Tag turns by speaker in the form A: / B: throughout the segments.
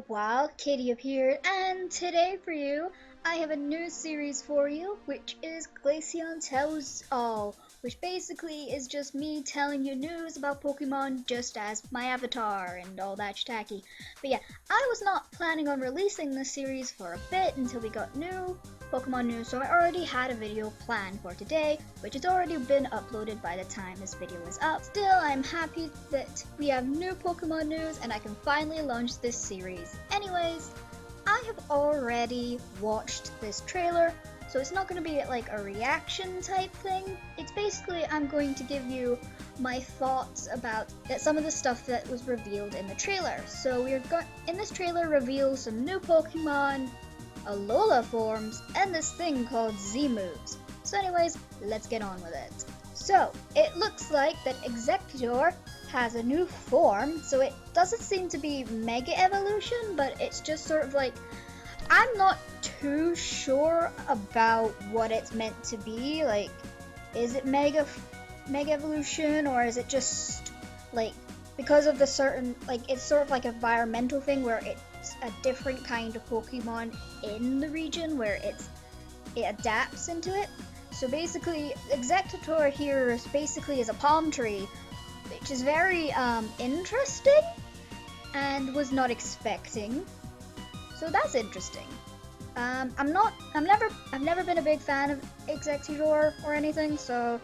A: while, Katie appeared, and today for you, I have a new series for you, which is Glaceon Tells All, which basically is just me telling you news about Pokemon just as my avatar and all that tacky. But yeah, I was not planning on releasing this series for a bit until we got new Pokemon news, so I already had a video planned for today, which has already been uploaded by the time this video is up. Still, I'm happy that we have new Pokemon news and I can finally launch this series. Anyways, I have already watched this trailer, so it's not going to be like a reaction type thing. It's basically I'm going to give you my thoughts about some of the stuff that was revealed in the trailer. So in this trailer reveals some new Pokemon, Alola forms, and this thing called Z moves. So anyways, let's get on with it. So it looks like that Exeggutor has a new form, so it doesn't seem to be Mega Evolution, but it's just sort of like, I'm not too sure about what it's meant to be. Like, is it Mega Evolution, or is it just like, because of the certain, like, it's sort of like an environmental thing where it's a different kind of Pokemon in the region where it adapts into it. So basically, Exeggutor here is a palm tree, which is very interesting and was not expecting. So that's interesting. I've never been a big fan of Exeggutor or anything, so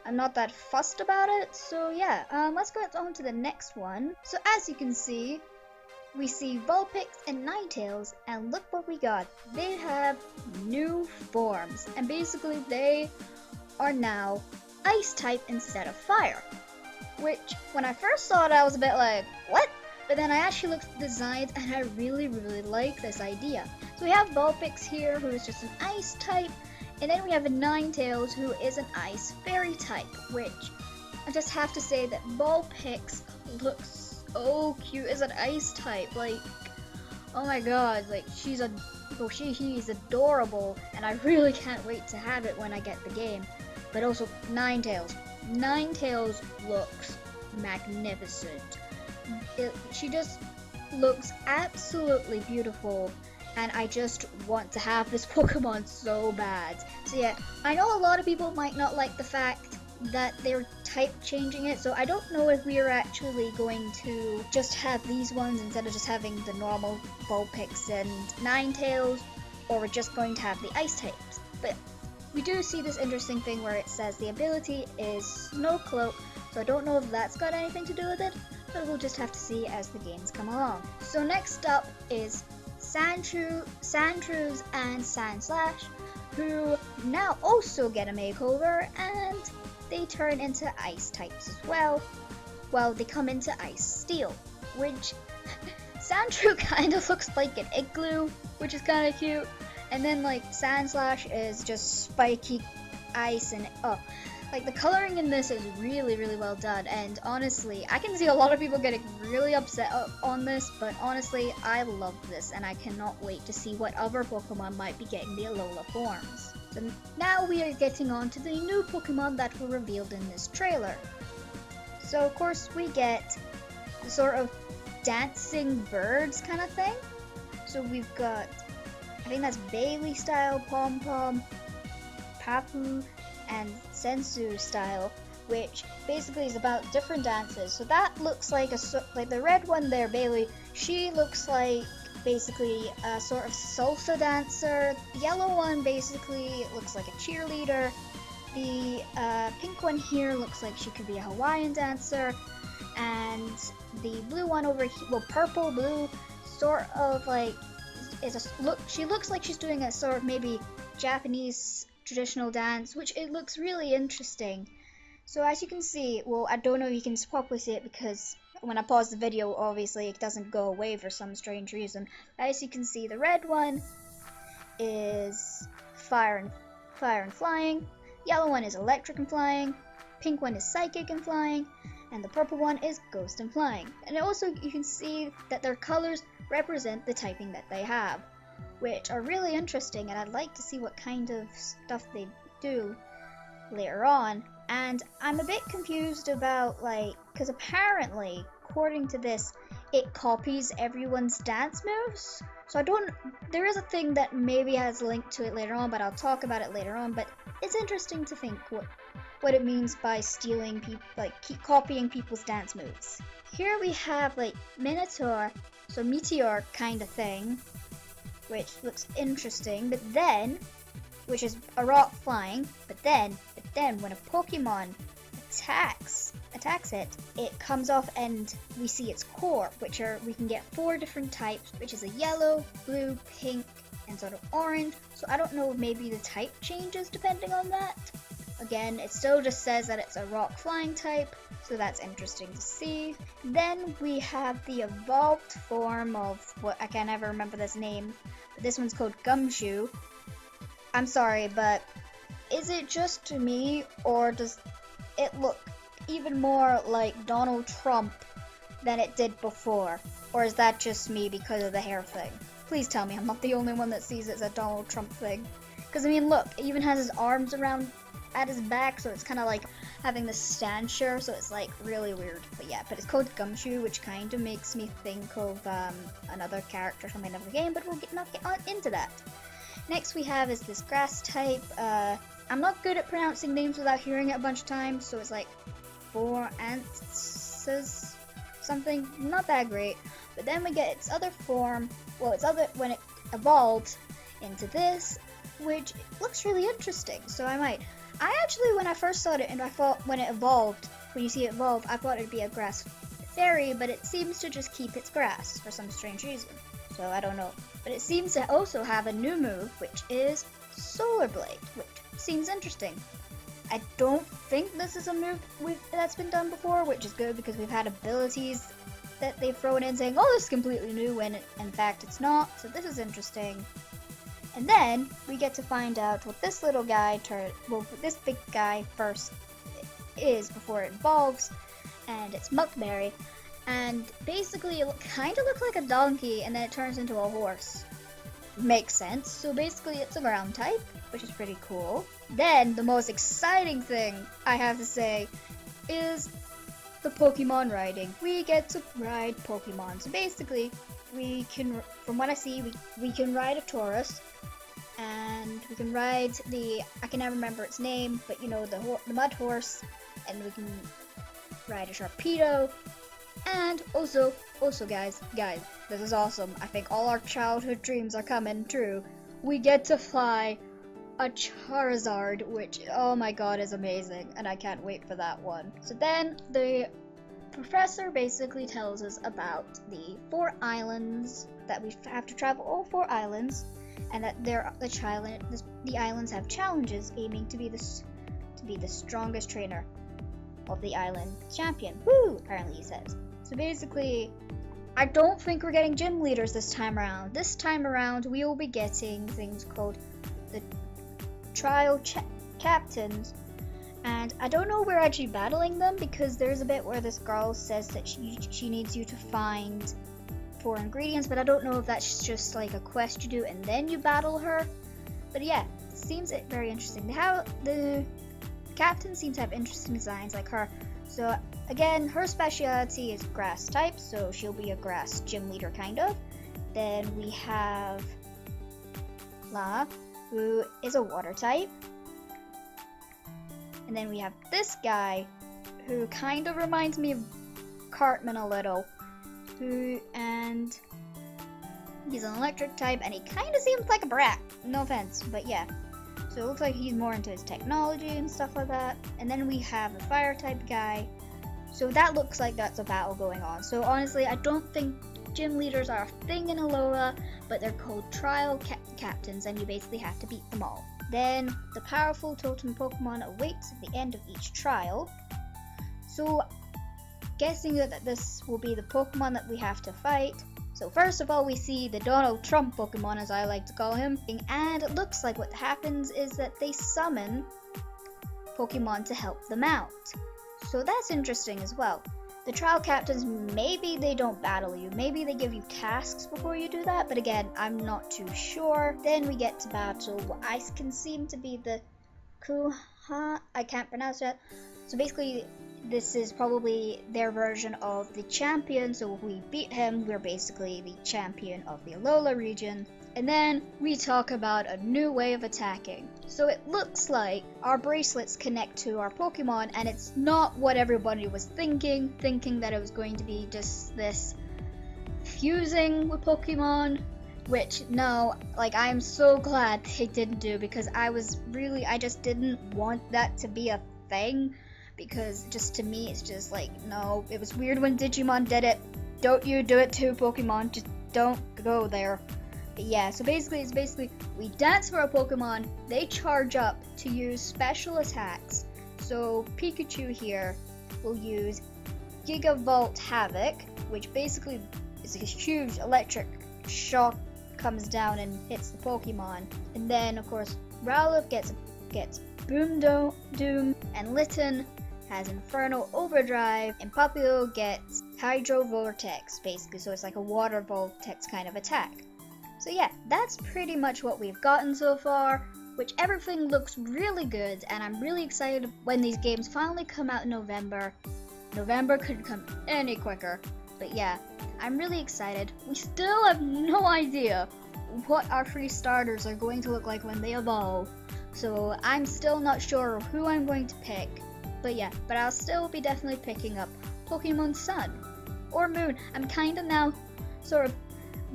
A: I'm not that fussed about it. So yeah, let's go on to the next one. So as you can see, we see Vulpix and Ninetales, and look what we got. They have new forms, and basically they are now Ice type instead of Fire. Which, when I first saw it, I was a bit like, what? But then I actually looked at the designs, and I really like this idea. So we have Vulpix here, who is just an Ice type, and then we have a Ninetales, who is an Ice Fairy type, which I just have to say that Vulpix looks so cute as an Ice type. Like, oh my god, like he's adorable, and I really can't wait to have it when I get the game. But also Ninetales looks magnificent. She just looks absolutely beautiful, and I just want to have this Pokemon so bad. So yeah, I know a lot of people might not like the fact that they're type changing it, so I don't know if we are actually going to just have these ones instead of just having the normal Vulpix and Ninetales, or we're just going to have the Ice types. But we do see this interesting thing where it says the ability is Snow Cloak, so I don't know if that's got anything to do with it, but we'll just have to see as the games come along. So next up is Sandshrews and Sandslash, who now also get a makeover, and they turn into Ice types as well. Well, they come into Ice Steel, which Sandshrew kind of looks like an igloo, which is kind of cute. And then like Sandslash is just spiky ice, and like the coloring in this is really well done. And honestly, I can see a lot of people getting really upset on this, but honestly, I love this, and I cannot wait to see what other Pokemon might be getting the Alola forms. So now we are getting on to the new Pokemon that were revealed in this trailer. So of course we get the sort of dancing birds kind of thing. So we've got, I think that's Bailey style Pom Pom, Papu, and Sensu style, which basically is about different dances. So that looks like like the red one there, Bailey, she looks like basically a sort of salsa dancer. The yellow one basically looks like a cheerleader. The pink one here looks like she could be a Hawaiian dancer, and the blue one over here, well, purple blue, sort of like she looks like she's doing a sort of maybe Japanese traditional dance, which it looks really interesting. So as you can see, well, I don't know if you can probably see it because when I pause the video, obviously it doesn't go away for some strange reason. As you can see, the red one is fire and flying, yellow one is electric and flying, pink one is psychic and flying, and the purple one is ghost and flying. And also you can see that their colors represent the typing that they have, which are really interesting, and I'd like to see what kind of stuff they do later on. And I'm a bit confused about, like, because apparently, according to this, it copies everyone's dance moves. So I don't, there is a thing that maybe has a link to it later on, but I'll talk about it later on. But it's interesting to think what it means by stealing people, like keep copying people's dance moves. Here we have like Minotaur, so meteor kind of thing, which looks interesting, but then, which is a rock flying, but then when a Pokemon attacks it, it comes off and we see its core, which are, we can get 4 different types, which is a yellow, blue, pink, and sort of orange. So I don't know if maybe the type changes depending on that. Again, it still just says that it's a rock flying type, so that's interesting to see. Then we have the evolved form of what, I can never remember this name, but this one's called Gumshoe. I'm sorry, but is it just to me, or does it look even more like Donald Trump than it did before? Or is that just me because of the hair thing? Please tell me I'm not the only one that sees it as a Donald Trump thing. Because I mean, look, it even has his arms around at his back, so it's kind of like having the stature, so it's like really weird. But yeah, but it's called Gumshoe, which kind of makes me think of another character from another game, but we'll not get on into that. Next we have is this grass type. I'm not good at pronouncing names without hearing it a bunch of times, so it's like Forances something, not that great. But then we get its other form, well, its other, when it evolved into this, which looks really interesting, so I actually, when I first saw it, and I thought when it evolved, when you see it evolve, I thought it'd be a grass fairy, but it seems to just keep its grass for some strange reason, so I don't know. But it seems to also have a new move, which is Solar Blade, which seems interesting. I don't think this is a move that's been done before, which is good because we've had abilities that they've thrown in saying, oh, this is completely new, when in fact it's not, so this is interesting. And then we get to find out what this little guy this big guy first is before it evolves, and it's Muckberry. And basically it kind of looks like a donkey, and then it turns into a horse. Makes sense. So basically it's a ground type, which is pretty cool. Then the most exciting thing I have to say is the Pokemon riding. We get to ride Pokemon. So basically we can, from what I see, we can ride a Taurus, and we can ride I can never remember its name, but you know, the mud horse, and we can ride a Sharpedo. And also guys, this is awesome. I think all our childhood dreams are coming true. We get to fly a Charizard, which, oh my god, is amazing, and I can't wait for that one. So then the professor basically tells us about the 4 islands, that we have to travel all 4 islands, and that the islands have challenges aiming to be the strongest trainer of the island champion. Woo! Apparently he says. So basically, I don't think we're getting gym leaders this time around. This time around, we will be getting things called the trial captains, and I don't know we're actually battling them, because there's a bit where this girl says that she needs you to find 4 ingredients, but I don't know if that's just like a quest you do and then you battle her. But yeah, it seems very interesting. The captain seems to have interesting designs like her. So again, her specialty is grass type, so she'll be a grass gym leader kind of. Then we have La, who is a water type. And then we have this guy, who kind of reminds me of Cartman a little. And he's an electric type, and he kind of seems like a brat. No offense, but yeah. So it looks like he's more into his technology and stuff like that. And then we have a fire type guy. So that looks like that's a battle going on. So honestly, I don't think gym leaders are a thing in Aloha, but they're called trial captains, and you basically have to beat them all. Then the powerful totem Pokemon awaits at the end of each trial. So guessing that this will be the Pokemon that we have to fight. So first of all, we see the Donald Trump Pokemon, as I like to call him, and it looks like what happens is that they summon Pokemon to help them out. So that's interesting as well. The trial captains, maybe they don't battle you, maybe they give you tasks before you do that, but again, I'm not too sure. Then we get to battle what I can seem to be the Kuha, I can't pronounce that. So basically, this is probably their version of the champion, so if we beat him, we're basically the champion of the Alola region. And then we talk about a new way of attacking. So it looks like our bracelets connect to our Pokemon, and it's not what everybody was thinking that it was going to be just this fusing with Pokemon, which no, like I'm so glad they didn't do, because I just didn't want that to be a thing, because just to me it's just like, no, it was weird when Digimon did it. Don't you do it too, Pokemon, just don't go there. But yeah, so basically we dance for our Pokemon, they charge up to use special attacks. So Pikachu here will use Gigavolt Havoc, which basically is a huge electric shock, comes down and hits the Pokemon. And then of course Rowlet gets Boom Doom, and Litten has Infernal Overdrive, and Papillon gets Hydro Vortex, basically, so it's like a water vortex kind of attack. So yeah, that's pretty much what we've gotten so far, which everything looks really good, and I'm really excited when these games finally come out in November. November couldn't come any quicker, but yeah, I'm really excited. We still have no idea what our free starters are going to look like when they evolve, so I'm still not sure who I'm going to pick. But yeah, but I'll still be definitely picking up Pokemon Sun or Moon. I'm kind of now sort of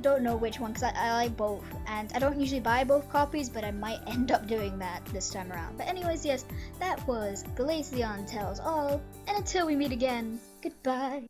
A: don't know which one, because I like both, and I don't usually buy both copies, but I might end up doing that this time around. But anyways, yes, that was Glaceon Tells All, and until we meet again, goodbye.